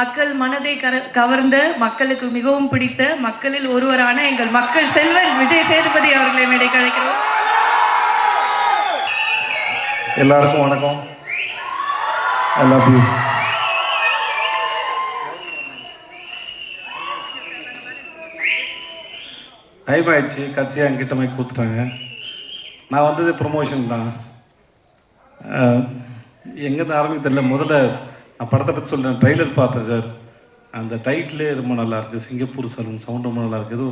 மக்கள் மனதை கவர்ந்த, மக்களுக்கு மிகவும் பிடித்த, மக்களில் ஒருவரான எங்கள் மக்கள் செல்வன் விஜய் சேதுபதி அவர்களை மேடைக்கு அழைக்கிறோம். எல்லாருக்கும் வணக்கம். I love you. டைம் ஆயிடுச்சு, கட்சியாக என்கிட்ட மைக் கொடுத்துட்டாங்க. நான் வந்தது ப்ரொமோஷன் தான். எங்கேருந்து ஆரம்பிக்க தெரியல. முதல்ல நான் படத்தை பற்றி சொல்கிறேன். ட்ரெய்லர் பார்த்தேன் சார். அந்த டைட்டிலே ரொம்ப நல்லாயிருக்கு. சிங்கப்பூர் சலூன் சவுண்ட் ரொம்ப நல்லாயிருக்கு. ஏதோ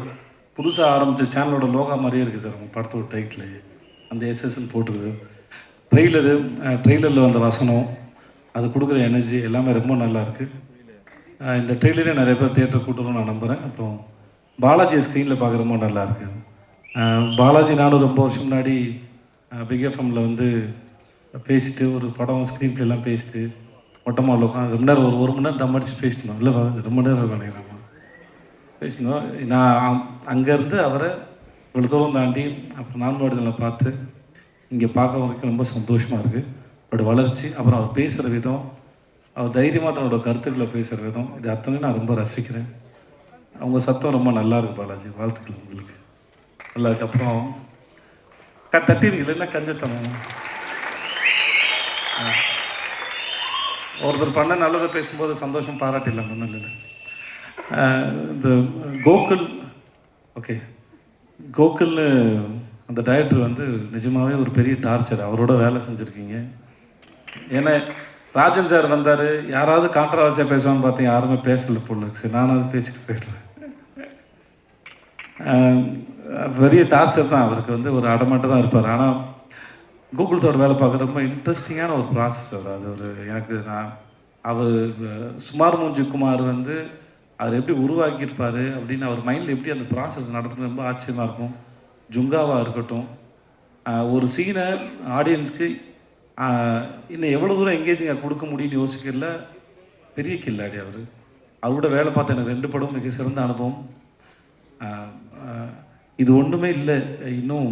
புதுசாக ஆரம்பித்த சேனலோட லோகா மாதிரியே இருக்குது சார் உங்கள் படத்தோட டைட்டில். அந்த எஸ்எஸ்ன்னு போட்டுருக்குது. ட்ரெய்லரில் வந்த வசனம், அது கொடுக்குற எனர்ஜி எல்லாமே ரொம்ப நல்லாயிருக்கு. இந்த ட்ரெய்லரே நிறைய பேர் தியேட்டர் கூட்டணும்னு நான் நம்புகிறேன். அப்புறம் பாலாஜி ஸ்க்ரீனில் பார்க்க ரொம்ப நல்லாயிருக்கு. பாலாஜி நானும் ரொம்ப வருஷம் முன்னாடி பிக் எஃப்எம்மில் வந்து பேசிட்டு ஒரு படம் ஸ்க்ரீன் பிளேலாம் பேசிட்டு மொட்டை மாடல் உட்காந்து ரொம்ப நேரம் ஒரு மணி நேரம் தம் அடிச்சு பேசிட்டோம். இல்லை ரொம்ப நேரம் நினைக்கிறேன் பேசினோம். நான் அங்கேருந்து அவரை இவ்வளோ தூரம் தாண்டி அப்புறம் நான்காவதுல பார்த்து இங்கே பார்க்க வரைக்கும் ரொம்ப சந்தோஷமாக இருக்குது. அவரோட வளர்ச்சி, அப்புறம் அவர் பேசுகிற விதம், அவர் தைரியமாக தன்னோட கருத்துக்களை பேசுகிற விதம், இது அத்தனை நான் ரொம்ப ரசிக்கிறேன். அவங்க சத்தம் ரொம்ப நல்லா இருக்குது பாலாஜி. வாழ்த்துக்கள் உங்களுக்கு. நல்லா இருக்கு. அப்புறம் தட்டிருக்கீங்க இல்லைன்னா கஞ்சத்தனம். ஒருத்தர் பண்ண நல்லதை பேசும்போது சந்தோஷம் பாராட்டிடலாம். ஒன்றும் இல்லை. இந்த கோகுல்னு அந்த டைரக்டர் வந்து நிஜமாகவே ஒரு பெரிய டார்ச்சர். அவரோட வேலை செஞ்சுருக்கீங்க. ஏன்னா ராஜன் சார் வந்தார், யாராவது கான்ட்ரவர்சியாக பேசுவான்னு பார்த்தீங்க, யாருமே பேசலை போல. சரி, நானாவது பேசிட்டு போயிடுறேன். பெரிய டார்ச்சர் தான். அவருக்கு வந்து ஒரு அடமாட்டம் தான் இருப்பார். ஆனால் கூகுள் சார் வேலை பார்க்க ரொம்ப இன்ட்ரெஸ்டிங்கான ஒரு ப்ராசஸ். அது ஒரு எனக்கு அவர் சுமார் மூஞ்சி குமார் வந்து அவர் எப்படி உருவாக்கியிருப்பார் அப்படின்னு அவர் மைண்டில் எப்படி அந்த ப்ராசஸ் நடத்துன்னு ரொம்ப ஆச்சரியமாக இருக்கும். ஜுங்காவாக இருக்கட்டும், ஒரு சீனை ஆடியன்ஸ்க்கு இன்னும் எவ்வளோ தூரம் எங்கேஜிங்காக கொடுக்க முடியும்னு யோசிக்கல. பெரிய கில்லாடி அவர். அவரோட வேலை பார்த்து எனக்கு 2 படம் மிக சிறந்த அனுபவம். இது ஒன்றுமே இல்லை. இன்னும்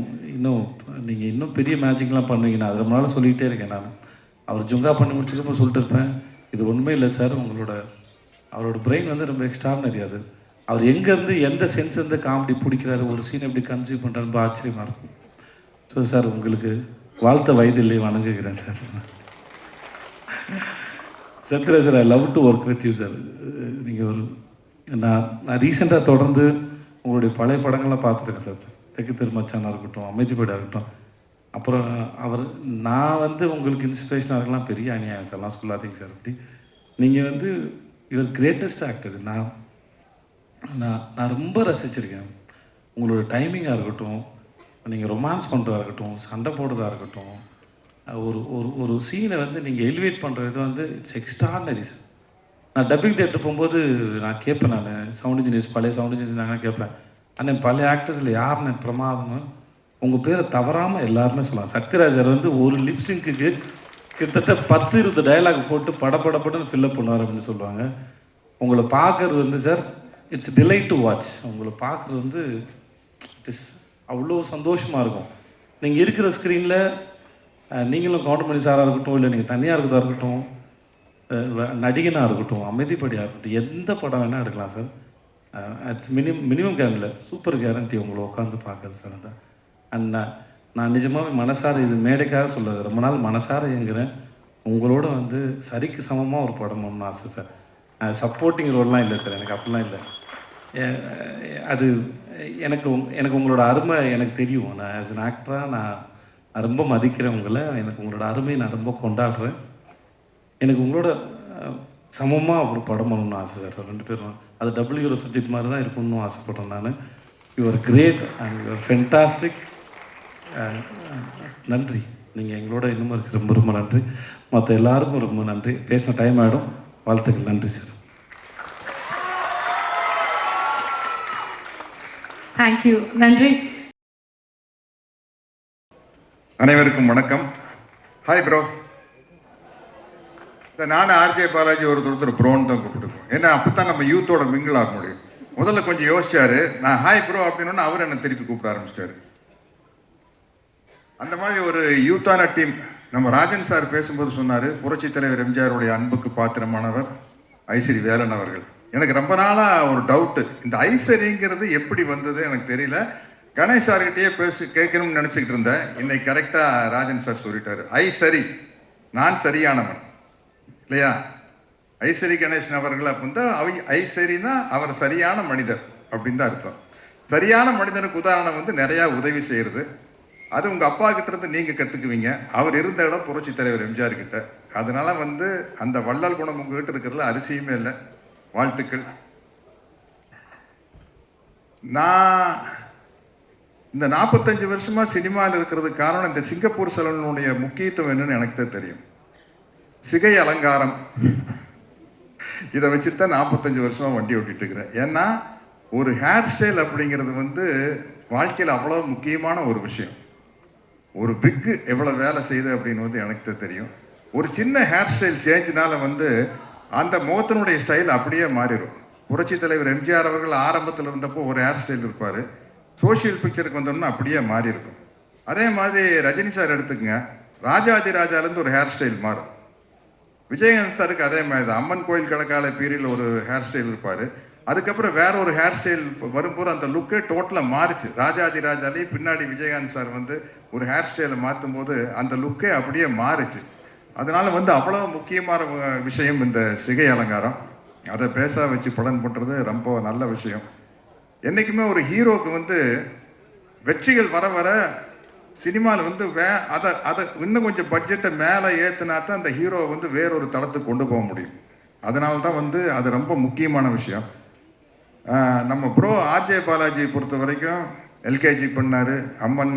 நீங்கள் இன்னும் பெரிய மேஜிக்லாம் பண்ணுவீங்க. நான் அது ரொம்ப நாள் சொல்லிகிட்டே இருக்கேன். நான் அவர் ஜுங்கா பண்ணி முடிச்சதுக்கப்புறம் சொல்லிட்டு இருப்பேன், இது ஒன்றுமே இல்லை சார், அவரோட பிரெயின் வந்து ரொம்ப எக்ஸ்ட்ரானரி. அது அவர் எங்கேருந்து எந்த சென்ஸ் இருந்து காமெடி பிடிக்கிறாரு, ஒரு சீன் எப்படி கன்சியூவ் பண்ணுறாரு, ரொம்ப ஆச்சரியமாக இருக்கும். ஸோ சார், உங்களுக்கு வாழ்த்த வயதில்லை, வணங்குகிறேன் sir. Sathyaraj sir, I love to work with you sir. நீங்கள் நான் ரீசெண்டாக தொடர்ந்து உங்களுடைய பழைய படங்கள்லாம் பார்த்துருக்கேன் சார். தெற்கு திருமச்சானாக இருக்கட்டும், அமைதிப்படாக இருக்கட்டும். அப்புறம் நான் வந்து உங்களுக்கு இன்ஸ்பிரேஷனாக இருக்கலாம். பெரிய அநியாயம் சார், எல்லாம் சொல்லாதீங்க சார். அப்படி நீங்கள் வந்து யுவர் கிரேட்டஸ்ட் ஆக்டர். நான் ரொம்ப ரசிச்சிருக்கேன். உங்களோட டைமிங்காக இருக்கட்டும், நீங்கள் ரொமான்ஸ் பண்ணுறதா இருக்கட்டும், சண்டை போடுறதா இருக்கட்டும், ஒரு சீனை வந்து நீங்கள் எலிவேட் பண்ணுறது வந்து இட்ஸ் எக்ஸ்ட்ரானரி சார். நான் டப்பிங் தேட்டர் போகும்போது நான் கேட்பேன். நான் சவுண்ட் இன்ஜினியர்ஸ், பழைய சவுண்ட் இன்ஜினியர்ஸ் இருந்தாங்கன்னா கேட்பேன், ஆனால் பழைய ஆக்டர்ஸில் யாருன்னு பிரமாதம்னு உங்கள் பேரை தவறாமல் எல்லாருமே சொல்லலாம். சத்யராஜர் வந்து ஒரு லிப்ஸிங்க்கு கிட்டத்தட்ட 10-20 டயலாக் போட்டு படப்படப்படன்னு ஃபில்லப் பண்ணுவார் அப்படின்னு சொல்லுவாங்க. உங்களை பார்க்குறது வந்து sir, it's delight to watch. உங்களை பார்க்குறது வந்து இட் இஸ் அவ்வளோ சந்தோஷமாக இருக்கும். நீங்கள் இருக்கிற ஸ்க்ரீனில் நீங்களும் கவுண்டமணி சாராக இருக்கட்டும், இல்லை நீங்கள் தனியாக இருக்கிறதா இருக்கட்டும், நடிகனாக இருக்கட்டும், அமைதிப்படியாக இருக்கட்டும், எந்த படம் வேணால் எடுக்கலாம் சார். இட்ஸ் மினிமம் கேரண்டில் சூப்பர் கேரண்டி உங்களை உட்காந்து பார்க்குறது சார். அந்த அண்ட் நான் நிஜமாகவே மனசார, இது மேடைக்காக சொல்லுறது, ரொம்ப நாள் மனசார இயங்குறேன். உங்களோட வந்து சரிக்கு சமமாக ஒரு படம் ஒன்று ஆசை சார். சப்போர்ட்டிங் ரோல்லாம் இல்லை சார், எனக்கு அப்படிலாம் இல்லை. அது எனக்கு உங்களோட அருமை எனக்கு தெரியும். நான் ஆஸ் அன் ஆக்டராக நான் ரொம்ப மதிக்கிறேன் உங்களை. எனக்கு உங்களோட அருமையை நான் ரொம்ப கொண்டாடுறேன். எனக்கு உங்களோட சமமாக ஒரு படம் பண்ணணும்னு ஆசை சார். 2 பேரும் அது டபுள் ஹீரோ சப்ஜெக்ட் மாதிரி தான் இருக்கணும்னு ஆசைப்பட்றேன் நான். You are great and you are fantastic. நன்றி. நீங்கள் எங்களோட இன்னும் இருக்கு. ரொம்ப ரொம்ப நன்றி. மற்ற எல்லாருக்கும் ரொம்ப நன்றி. பேசின டைம் ஆகிடும். வாழ்த்துக்கள். நன்றி சார். தேங்க்யூ. நன்றி. அனைவருக்கும் வணக்கம். Hi bro. நானும் ஆர்ஜே பாலாஜி ஒருத்தர் ப்ரோன்னு தான் கூப்பிட்டுருக்கோம். ஏன்னா அப்போ தான் நம்ம யூத்தோட மிங்கிள் ஆக முடியும். முதல்ல கொஞ்சம் யோசிச்சாரு. நான் ஹாய் ப்ரோ அப்படின்னு அவர் என்னை திருப்பி கூப்பிட ஆரம்பிச்சிட்டாரு. அந்த மாதிரி ஒரு யூத்தான டீம். நம்ம ராஜன் சார் பேசும்போது சொன்னார், புரட்சி தலைவர் எம்ஜிஆருடைய அன்புக்கு பாத்திரமானவர், ஐஸ்வரி வேலன் அவர்கள். எனக்கு ரொம்ப நாளாக ஒரு டவுட்டு, இந்த ஐஸ்வரிங்கிறது எப்படி வந்தது எனக்கு தெரியல. கணேஷ் சார்கிட்டயே கேட்கணும்னு நினச்சிக்கிட்டு இருந்தேன். இன்னைக்கு கரெக்டாக ராஜன் சார் சொல்லிட்டாரு, ஐஸ்வரி நான் சரியானவன் இல்லையா. ஐஸ்வரி கணேசன் அவர்கள் வந்து ஐஸ்வரினா அவர் சரியான மனிதர் அப்படின்னு தான் அர்த்தம். சரியான மனிதனுக்கு உதாரணம் வந்து நிறையா உதவி செய்கிறது. அது உங்கள் அப்பா கிட்ட இருந்து நீங்கள் கற்றுக்குவீங்க. அவர் இருந்த இடம் புரட்சி தலைவர் எம்ஜிஆர் கிட்ட. அதனால வந்து அந்த வள்ளல் குணம் உங்ககிட்ட இருக்கிறதுல அரிசியுமே இல்லை. வாழ்த்துக்கள். நான் இந்த 45 வருஷமா சினிமாவில் இருக்கிறதுக்கு காரணம் இந்த சிங்கப்பூர் சலூனுடைய முக்கியத்துவம் என்னன்னு எனக்கு தான் தெரியும். சிகை அலங்காரம் இதை வச்சுட்டு தான் 45 வருஷமா வண்டி ஓட்டிட்டு இருக்கிறேன். ஏன்னா ஒரு ஹேர் ஸ்டைல் அப்படிங்கிறது வந்து வாழ்க்கையில் அவ்வளோ முக்கியமான ஒரு விஷயம். ஒரு பிக்கு எவ்வளோ வேலை செய்யுது அப்படின்னு வந்து எனக்கு தான் தெரியும். ஒரு சின்ன ஹேர் ஸ்டைல் சேஞ்சினால வந்து அந்த முகத்தினுடைய ஸ்டைல் அப்படியே மாறிடும். புரட்சி தலைவர் எம்ஜிஆர் அவர்கள் ஆரம்பத்தில் இருந்தப்போ ஒரு ஹேர் ஸ்டைல் இருப்பார், சோஷியல் பிக்சருக்கு வந்தோம்னா அப்படியே மாறி இருக்கும். அதே மாதிரி ரஜினி சார் எடுத்துக்கங்க, ராஜாதி ராஜாலேருந்து ஒரு ஹேர் ஸ்டைல் மாறும். விஜயகாந்த் சாருக்கு அதே மாதிரி தான். அம்மன் கோயில் கடக்கால பீரியடில் ஒரு ஹேர் ஸ்டைல் இருப்பார், அதுக்கப்புறம் வேற ஒரு ஹேர் ஸ்டைல் வரும்போது அந்த லுக்கே டோட்டலாக மாறிச்சு. ராஜாதி ராஜாலே பின்னாடி விஜயகாந்த் சார் வந்து ஒரு ஹேர் ஸ்டைலை மாற்றும் போது அந்த லுக்கே அப்படியே மாறிச்சு. அதனால வந்து அவ்வளோ முக்கியமான விஷயம் இந்த சிகை அலங்காரம். அதை பேச வச்சு பலன் பண்ணுறது ரொம்ப நல்ல விஷயம். என்றைக்குமே ஒரு ஹீரோவுக்கு வந்து வெற்றிகள் வர வர சினிமாவில் வந்து அதை இன்னும் கொஞ்சம் பட்ஜெட்டை மேலே ஏற்றுனா தான் அந்த ஹீரோவை வந்து வேறொரு தளத்துக்கு கொண்டு போக முடியும். அதனால தான் வந்து அது ரொம்ப முக்கியமான விஷயம். நம்ம ப்ரோ ஆர்ஜே பாலாஜியை பொறுத்த வரைக்கும் எல்கேஜி பண்ணார், அம்மன்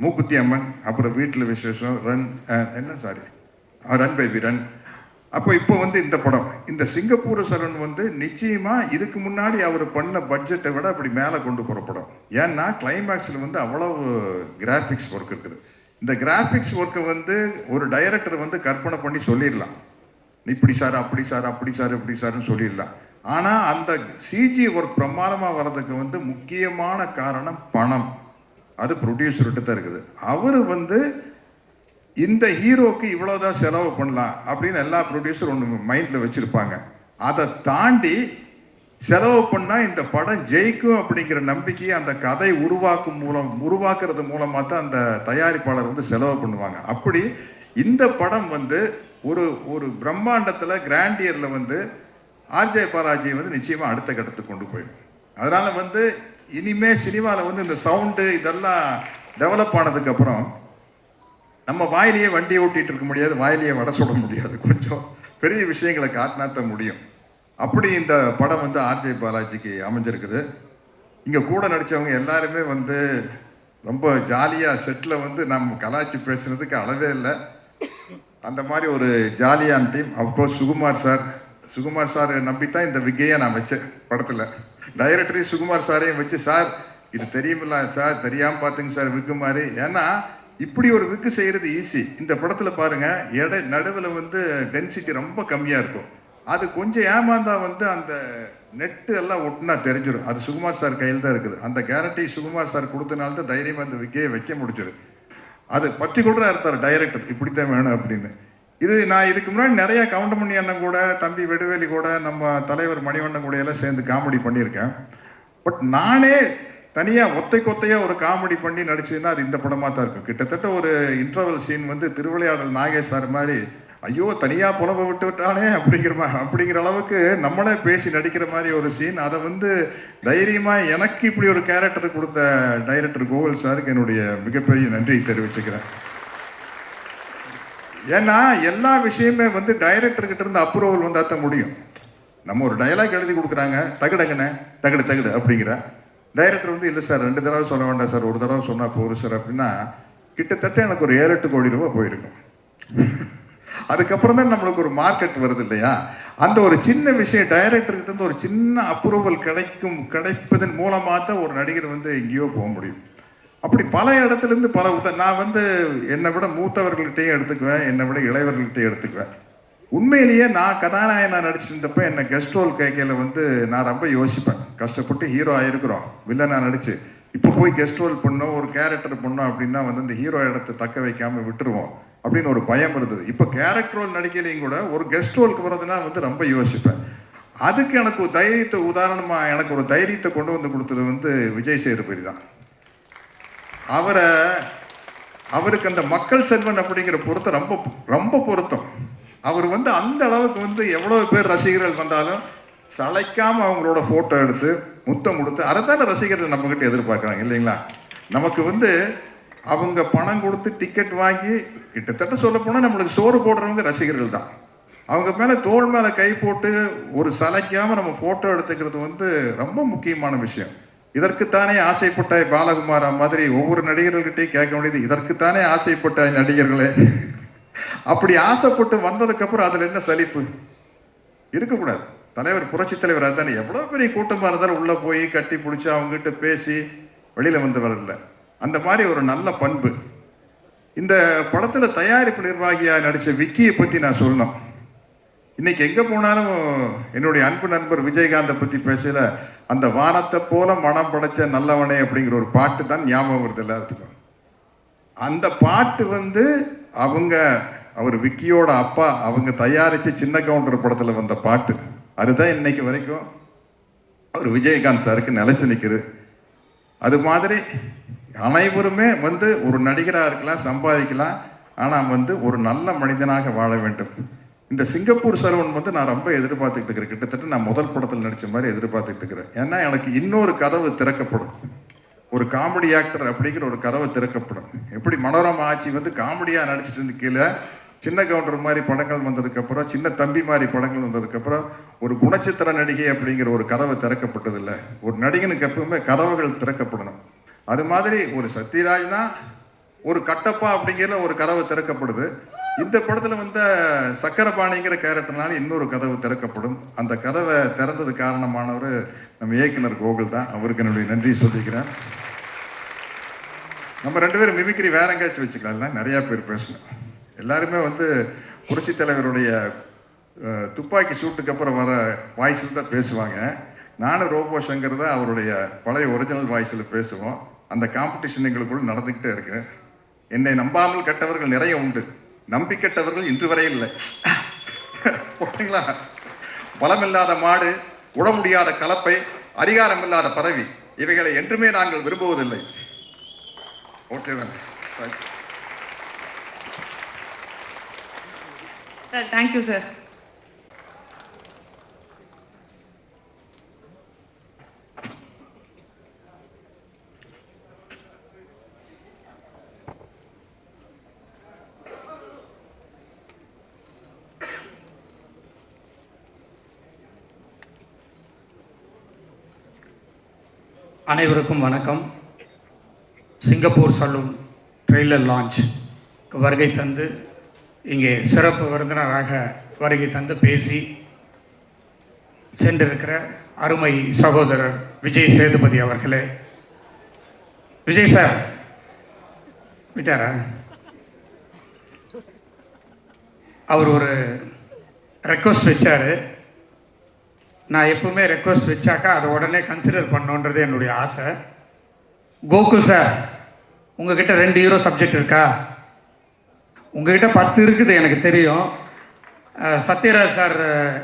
மூக்குத்தி அம்மன், அப்புறம் வீட்டில் விசேஷம், ரன் பேபி ரன். அப்போ இப்போ வந்து இந்த படம், இந்த சிங்கப்பூர் சலூன் வந்து நிச்சயமாக இதுக்கு முன்னாடி அவர் பண்ண பட்ஜெட்டை விட அப்படி மேலே கொண்டு போகிற படம். ஏன்னா கிளைமேக்ஸில் வந்து அவ்வளவு கிராஃபிக்ஸ் ஒர்க் இருக்குது. இந்த கிராஃபிக்ஸ் ஒர்க்கை வந்து ஒரு டைரக்டர் வந்து கற்பனை பண்ணி சொல்லிடலாம், இப்படி சார் அப்படி சார் அப்படி சார் இப்படி சார்னு சொல்லிடலாம். ஆனால் அந்த சிஜி ஒர்க் பிரமாதமாக வர்றதுக்கு வந்து முக்கியமான காரணம் பணம். அது ப்ரொடியூசர்கிட்ட தான் இருக்குது. அவர் வந்து இந்த ஹீரோக்கு இவ்வளோதான் செலவு பண்ணலாம் அப்படின்னு எல்லா ப்ரொடியூசரும் ஒன்று மைண்டில் வச்சுருப்பாங்க. அதை தாண்டி செலவு பண்ணால் இந்த படம் ஜெயிக்கும் அப்படிங்கிற நம்பிக்கையை அந்த கதை உருவாக்குறது மூலமாக தான் அந்த தயாரிப்பாளர் வந்து செலவு பண்ணுவாங்க. அப்படி இந்த படம் வந்து ஒரு பிரம்மாண்டத்தில் கிராண்டியரில் வந்து ஆர்ஜே பாலாஜியை வந்து நிச்சயமாக அடுத்த கட்டத்துக்கு கொண்டு போயிடும். அதனால் வந்து இனிமேல் சினிமாவில் வந்து இந்த சவுண்டு இதெல்லாம் டெவலப் ஆனதுக்கப்புறம் நம்ம வாயிலேயே வண்டியை ஓட்டிகிட்டு இருக்க முடியாது, வாயிலேயே வடை சுட முடியாது. கொஞ்சம் பெரிய விஷயங்களை காட்டினாத்தான் முடியும். அப்படி இந்த படம் வந்து ஆர்ஜே பாலாஜிக்கு அமைஞ்சிருக்குது. இங்கே கூட நடித்தவங்க எல்லாருமே வந்து ரொம்ப ஜாலியாக செட்டில் வந்து நம்ம கலாச்சி பேசுனதுக்கு அளவே இல்லை. அந்த மாதிரி ஒரு ஜாலியான டீம். அப்கோர்ஸ் சுகுமார் சார் நம்பித்தான் இந்த விக்கையை நான் வச்சேன் படத்தில். டைரக்டரையும் சுகுமார் சாரையும் வச்சு, சார் இது தெரியுமில்ல சார், தெரியாமல் பார்த்துங்க சார் விக்கு மாதிரி. ஏன்னா இப்படி ஒரு விக்கு செய்கிறது ஈஸி. இந்த படத்தில் பாருங்கள், நடுவில் வந்து டென்சிட்டி ரொம்ப கம்மியாக இருக்கும். அது கொஞ்சம் ஏமாந்தா வந்து அந்த நெட்டு எல்லாம் ஒட்டுனா தெரிஞ்சிடும். அது சுகுமார் சார் கையில் தான் இருக்குது. அந்த கேரண்டி சுகுமார் சார் கொடுத்தனால தான் தைரியமாக அந்த விக்கையை வைக்க முடிச்சிரு. அது பர்டிகுலராக இருந்தார் டைரக்டர், இப்படித்தான் வேணும் அப்படின்னு. நான் இதுக்கு முன்னாடி நிறையா கவுண்டமணி அண்ணன் கூட, தம்பி வெடுவேலி கூட, நம்ம தலைவர் மணிவண்ணன் கூட எல்லாம் சேர்ந்து காமெடி பண்ணியிருக்கேன். பட் நானே தனியாக ஒத்தையாக ஒரு காமெடி பண்ணி நடிச்சதுன்னா அது இந்த படமாக தான் இருக்கும். கிட்டத்தட்ட ஒரு இன்டர்வல் சீன் வந்து திருவிளையாடல் நாகேஷ் சார் மாதிரி, ஐயோ தனியாக புலம்ப விட்டானே அப்படிங்கிற அளவுக்கு நம்மளே பேசி நடிக்கிற மாதிரி ஒரு சீன். அதை வந்து தைரியமாக எனக்கு இப்படி ஒரு கேரக்டர் கொடுத்த டைரக்டர் கோகுல் சாருக்கு என்னுடைய மிகப்பெரிய நன்றியை தெரிவிச்சுக்கிறேன். ஏன்னா எல்லா விஷயமே வந்து டைரக்டர்கிட்ட இருந்து அப்ரூவல் வந்தால் தான் முடியும். நம்ம ஒரு டயலாக் எழுதி கொடுக்குறாங்க, தகுடங்கண்ணே தகுடு அப்படிங்கிற டைரக்டர் வந்து இல்லை சார் 2 தடவை சொல்ல வேண்டாம் சார், ஒரு தடவை சொன்னால் போதும் சார் அப்படின்னா கிட்டத்தட்ட எனக்கு ஒரு 7-8 கோடி ரூபா போயிருக்கும். அதுக்கப்புறம் தான் நம்மளுக்கு ஒரு மார்க்கெட் வருது இல்லையா. அந்த ஒரு சின்ன விஷயம் டைரக்டர்கிட்ட இருந்து ஒரு சின்ன அப்ரூவல் கிடைப்பதன் மூலமாக தான் ஒரு நடிகர் வந்து எங்கேயோ போக முடியும். அப்படி பல இடத்துலேருந்து நான் வந்து என்னை விட மூத்தவர்கள்கிட்டையும் எடுத்துக்குவேன், என்னை விட இளையவர்கள்கிட்டையும் எடுத்துக்குவேன். உண்மையிலேயே நான் கதாநாயகனாக நடிச்சுட்டு இருந்தப்போ என்னை கெஸ்ட் ரோல் கைக்கையில் வந்து நான் ரொம்ப யோசிப்பேன். கஷ்டப்பட்டு ஹீரோ ஆகிருக்கிறோம், வில்லனாக நடிச்சு இப்போ போய் கெஸ்ட் ரோல் பண்ணோம், ஒரு கேரக்டர் பண்ணோம் அப்படின்னா வந்து இந்த ஹீரோ இடத்தை தக்க வைக்காமல் விட்டுருவோம் அப்படின்னு ஒரு பயம் இருந்தது. இப்போ கேரக்டர் ரோல் நடிக்கலையும் கூட ஒரு கெஸ்ட் ரோலுக்கு வரதுனா வந்து ரொம்ப யோசிப்பேன். அதுக்கு எனக்கு ஒரு தைரியத்தை, உதாரணமாக எனக்கு ஒரு தைரியத்தை கொண்டு வந்து கொடுத்தது வந்து விஜய் சேதுபதி தான். அவருக்கு அந்த மக்கள் செல்வன் அப்படிங்கிற பொருத்தம் ரொம்ப ரொம்ப பொருத்தம். அவர் வந்து அந்த அளவுக்கு வந்து எவ்வளோ பேர் ரசிகர்கள் வந்தாலும் சளைக்காமல் அவங்களோட ஃபோட்டோ எடுத்து முத்தம் கொடுத்து, அதை தானே ரசிகர்கள் நம்மக்கிட்ட எதிர்பார்க்குறாங்க இல்லைங்களா? நமக்கு வந்து அவங்க பணம் கொடுத்து டிக்கெட் வாங்கி கிட்டத்தட்ட சொல்ல போனால் நம்மளுக்கு சோறு போடுறவங்க ரசிகர்கள் தான். அவங்க மேலே தோள் மேலே கை போட்டு ஒரு சளைக்காமல் நம்ம ஃபோட்டோ எடுத்துக்கிறது வந்து ரொம்ப முக்கியமான விஷயம். இதற்குத்தானே ஆசைப்பட்ட பாலகுமாரா மாதிரி ஒவ்வொரு நடிகர்கள்கிட்டையும் கேட்க வேண்டியது, இதற்குத்தானே ஆசைப்பட்ட நடிகர்களே. அப்படி ஆசைப்பட்டு வந்ததுக்கப்புறம் அதில் என்ன சலிப்பு இருக்கக்கூடாது. தலைவர், புரட்சி தலைவர் அதுதானே. எவ்வளோ பெரிய கூட்டமாக இருந்தாலும் உள்ளே போய் கட்டி பிடிச்சி அவங்ககிட்ட பேசி வெளியில் வந்து வரல. அந்த மாதிரி ஒரு நல்ல பண்பு. இந்த படத்தில் தயாரிப்பு நிர்வாகியாக நடித்த விக்கியை பற்றி நான் சொல்லணும். இன்னைக்கு எங்கே போனாலும் என்னுடைய அன்பு நண்பர் விஜயகாந்தை பற்றி பேசல, அந்த வானத்தை போல மனம் படைச்ச நல்லவனே அப்படிங்கிற ஒரு பாட்டு தான் ஞாபகம் வருது எல்லாத்துக்கும். அந்த பாட்டு வந்து அவர் விக்கியோட அப்பா அவங்க தயாரித்து சின்ன கவுண்டர் படத்தில் வந்த பாட்டு. அதுதான் இன்னைக்கு வரைக்கும் அவர் விஜயகாந்த் சாருக்கு நிலைச்சு நிற்குது. அது மாதிரி அனைவருமே வந்து ஒரு நடிகராக இருக்கலாம், சம்பாதிக்கலாம், ஆனால் வந்து ஒரு நல்ல மனிதனாக வாழ வேண்டும். இந்த சிங்கப்பூர் சரவணன் வந்து நான் ரொம்ப எதிர்பார்த்துக்கிட்டு இருக்கிறேன். கிட்டத்தட்ட நான் முதல் படத்தில் நடித்த மாதிரி எதிர்பார்த்துக்கிட்டு இருக்கிறேன். ஏன்னா எனக்கு இன்னொரு கதவு திறக்கப்படும். ஒரு காமெடி ஆக்டர் அப்படிங்கிற ஒரு கதவை திறக்கப்படும். எப்படி மனோரமா ஆட்சி வந்து காமெடியாக நடிச்சிட்டு இருந்து கீழே சின்ன கவுண்டர் மாதிரி படங்கள் வந்ததுக்கப்புறம், சின்ன தம்பி மாதிரி படங்கள் வந்ததுக்கப்புறம் ஒரு குணச்சித்திர நடிகை அப்படிங்கிற ஒரு கதவை திறக்கப்பட்டதில்லை. ஒரு நடிகனுக்கு எப்பவுமே கதவுகள் திறக்கப்படணும். அது மாதிரி ஒரு சத்யராஜ்னா ஒரு கட்டப்பா அப்படிங்கிற ஒரு கதவு திறக்கப்படுது. இந்த படத்தில் வந்து சக்கரபாணிங்கிற கேரக்டர்னால இன்னொரு கதவு திறக்கப்படும். அந்த கதவை திறந்தது காரணமானவர் நம்ம இயக்குனர் கோகுல் தான். அவருக்கு என்னுடைய நன்றி சொல்லிக்கிறேன். நம்ம 2 பேரும் மிமிக்ரி வேற எங்கேயாச்சும் வச்சுக்கலாம், நிறையா பேர் பேசணும். எல்லாருமே வந்து புரட்சி தலைவருடைய துப்பாக்கி சூட்டுக்கு அப்புறம் வர வாய்ஸில் தான் பேசுவாங்க. நானும் ரோபோ சங்கர் தான் அவருடைய பழைய ஒரிஜினல் வாய்ஸில் பேசுவோம். அந்த காம்படிஷன் எங்களுக்குள்ள நடந்துக்கிட்டே இருக்கு. என்னை நம்பாமல் கெட்டவர்கள் நிறைய உண்டு, நம்பி கெட்டவர்கள் இன்று வரை இல்லை. ஓகேங்களா? பலமில்லாத மாடு, உட முடியாத கலப்பை, அதிகாரம் இல்லாத பதவி, இவைகளை என்றுமே நாங்கள் விரும்புவதில்லை. ஓகே தானே? Sir, thank you sir. அனைவருக்கும் வணக்கம். சிங்கப்பூர் சலூன் ட்ரெய்லர் லான்ச் வருகை தந்து இங்கே சிறப்பு விருந்தினராக வருகை தந்து பேசி சென்றிருக்கிற அருமை சகோதரர் விஜய் சேதுபதி அவர்களே. விஜய் சார் விட்டாரா? அவர் ஒரு ரெக்வஸ்ட் வச்சார். நான் எப்பவுமே ரெக்வஸ்ட் வச்சாக்கா அதை உடனே கன்சிடர் பண்ணணுன்றது என்னுடைய ஆசை. கோகுல் சார், உங்ககிட்ட 2 ஹீரோ சப்ஜெக்ட் இருக்கா? உங்ககிட்ட 10 இருக்குது எனக்கு தெரியும். சத்யராஜ் சார்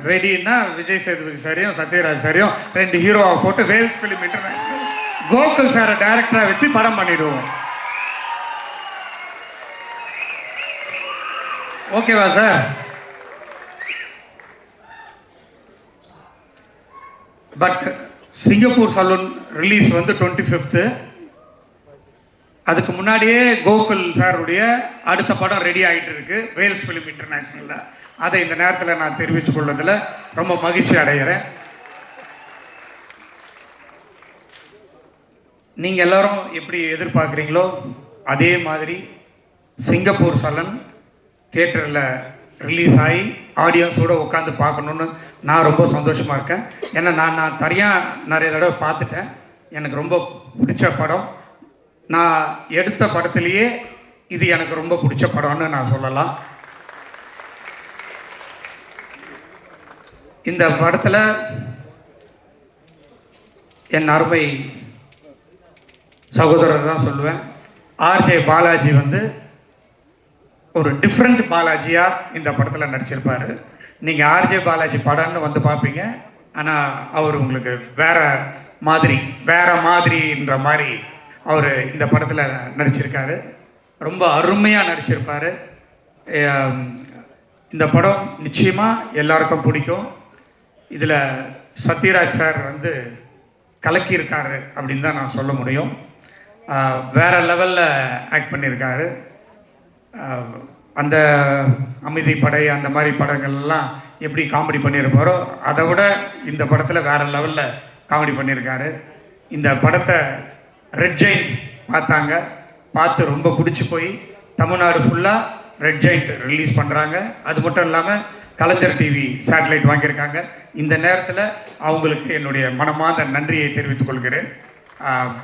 ரெடின்னா விஜய் சேதுபதி சாரையும் சத்யராஜ் சாரையும் 2 ஹீரோவை போட்டு வேல்ஸ் ஃபிலிம் இன்டர்நேஷனல் கோகுல் சாரை டைரக்டராக வச்சு படம் பண்ணிடுவோம். ஓகேவா sir? But Singapore salon release வந்து 25th. அதுக்கு முன்னாடியே கோகுல் சாருடைய அடுத்த படம் ரெடி ஆகிட்டு இருக்கு வேல்ஸ் ஃபிலிம் இன்டர்நேஷ்னலில். அதை இந்த நேரத்தில் நான் தெரிவித்துக் கொள்வதில் ரொம்ப மகிழ்ச்சி அடைகிறேன். நீங்கள் எல்லோரும் எப்படி எதிர்பார்க்குறீங்களோ அதே மாதிரி சிங்கப்பூர் சலூன் தியேட்டரில் ரிலீஸ் ஆகி ஆடியன்ஸோடு உட்காந்து பார்க்கணுன்னு நான் ரொம்ப சந்தோஷமாக இருக்கேன். ஏன்னா நான் தனியாக நிறைய தடவை பார்த்துட்டேன். எனக்கு ரொம்ப பிடிச்ச படம். நான் எடுத்த படத்துலேயே இது எனக்கு ரொம்ப பிடிச்ச படம்னு நான் சொல்லலாம். இந்த படத்தில் என் அருமை சகோதரர் தான் சொல்லுவேன். ஆர்ஜே பாலாஜி வந்து ஒரு டிஃப்ரெண்ட் பாலாஜியாக இந்த படத்தில் நடிச்சிருப்பார். நீங்கள் ஆர்ஜே பாலாஜி படம்னு வந்து பார்ப்பீங்க, ஆனால் அவர் உங்களுக்கு வேற மாதிரின்ற மாதிரி அவர் இந்த படத்தில் நடிச்சிருக்காரு. ரொம்ப அருமையாக நடிச்சிருப்பார். இந்த படம் நிச்சயமாக எல்லாருக்கும் பிடிக்கும். இதில் சத்யராஜ் சார் வந்து கலக்கியிருக்காரு அப்படின்னு தான் நான் சொல்ல முடியும். வேறு லெவலில் ஆக்ட் பண்ணியிருக்காரு. அந்த அமைதிப்படை அந்த மாதிரி படங்கள்லாம் எப்படி காமெடி பண்ணியிருப்பாரோ அதை விட இந்த படத்தில் வேறு லெவலில் காமெடி பண்ணியிருக்காரு. இந்த படத்தை ரெட் ஜெயிண்ட் பார்த்து ரொம்ப பிடிச்சி போய் தமிழ்நாடு ஃபுல்லாக ரெட் ஜெயிண்ட் ரிலீஸ் பண்ணுறாங்க. அது மட்டும் இல்லாமல் கலைஞர் டிவி சேட்டலைட் வாங்கியிருக்காங்க. இந்த நேரத்தில் அவங்களுக்கு என்னுடைய மனமார்ந்த நன்றியை தெரிவித்துக் கொள்கிறேன்.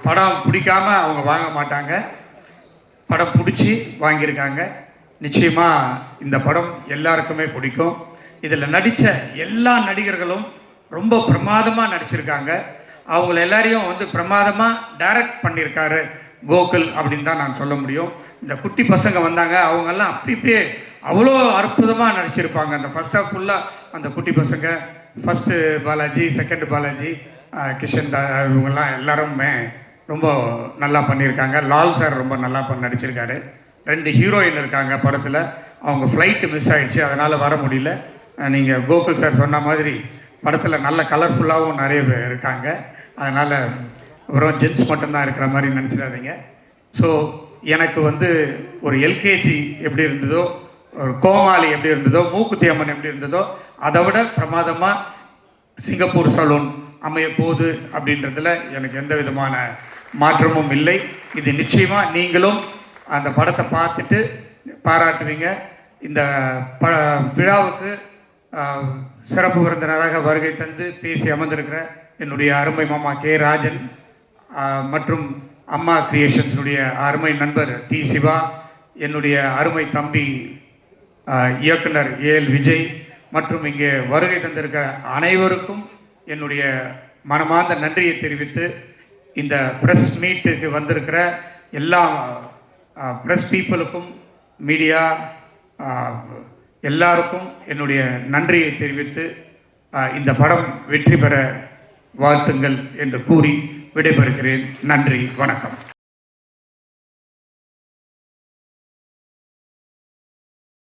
படம் பிடிக்காமல் அவங்க வாங்க மாட்டாங்க, படம் பிடிச்சி வாங்கியிருக்காங்க. நிச்சயமாக இந்த படம் எல்லாருக்குமே பிடிக்கும். இதில் நடித்த எல்லா நடிகர்களும் ரொம்ப பிரமாதமாக நடிச்சிருக்காங்க. அவங்கள எல்லாரையும் வந்து பிரமாதமாக டைரக்ட் பண்ணியிருக்காரு கோகுல் அப்படின்னு தான் நான் சொல்ல முடியும். இந்த குட்டி பசங்க வந்தாங்க, அவங்கெல்லாம் அப்படியே அவ்வளோ அற்புதமாக நடிச்சிருப்பாங்க. அந்த ஃபர்ஸ்ட் ஹாஃப் ஃபுல்லாக அந்த குட்டி பசங்க, ஃபஸ்ட்டு பாலாஜி, செகண்ட் பாலாஜி, கிஷன் இவங்கெல்லாம் எல்லாருமே ரொம்ப நல்லா பண்ணியிருக்காங்க. லால் சார் ரொம்ப நல்லா நடிச்சிருக்காரு. 2 ஹீரோயின் இருக்காங்க படத்தில். அவங்க ஃப்ளைட்டு மிஸ் ஆகிடுச்சு, அதனால் வர முடியல. நீங்கள் கோகுல் சார் சொன்ன மாதிரி படத்தில் நல்ல கலர்ஃபுல்லாகவும் நிறைய பேர் இருக்காங்க. அதனால் வெறும் ஜென்ஸ் மட்டும்தான் இருக்கிற மாதிரி நினச்சிடாதீங்க. ஸோ எனக்கு வந்து ஒரு எல்கேஜி எப்படி இருந்ததோ, ஒரு கோமாளி எப்படி இருந்ததோ, மூக்குத்தி அம்மன் எப்படி இருந்ததோ, அதை விட பிரமாதமாக சிங்கப்பூர் சலூன் அமைய போகுது அப்படின்றதுல எனக்கு எந்த விதமான மாற்றமும் இல்லை. இது நிச்சயமாக நீங்களும் அந்த படத்தை பார்த்துட்டு பாராட்டுவீங்க. இந்த விழாவுக்கு சிறப்பு விருந்தினராக வருகை தந்து பேசி அமர்ந்திருக்கிற என்னுடைய அருமை மாமா கே ராஜன் மற்றும் அம்மா கிரியேஷன்ஸுடைய அருமை நண்பர் டி சிவா, என்னுடைய அருமை தம்பி இயக்குனர் ஏஎல் விஜய் மற்றும் இங்கே வருகை தந்திருக்கிற அனைவருக்கும் என்னுடைய மனமார்ந்த நன்றியை தெரிவித்து, இந்த ப்ரெஸ் மீட்டுக்கு வந்திருக்கிற எல்லா ப்ரெஸ் பீப்புளுக்கும், மீடியா எல்லாருக்கும் என்னுடைய நன்றியை தெரிவித்து இந்த படம் வெற்றி பெற வாழ்த்துங்கள் என்று கூறி விடைபெறுகிறேன். நன்றி, வணக்கம்.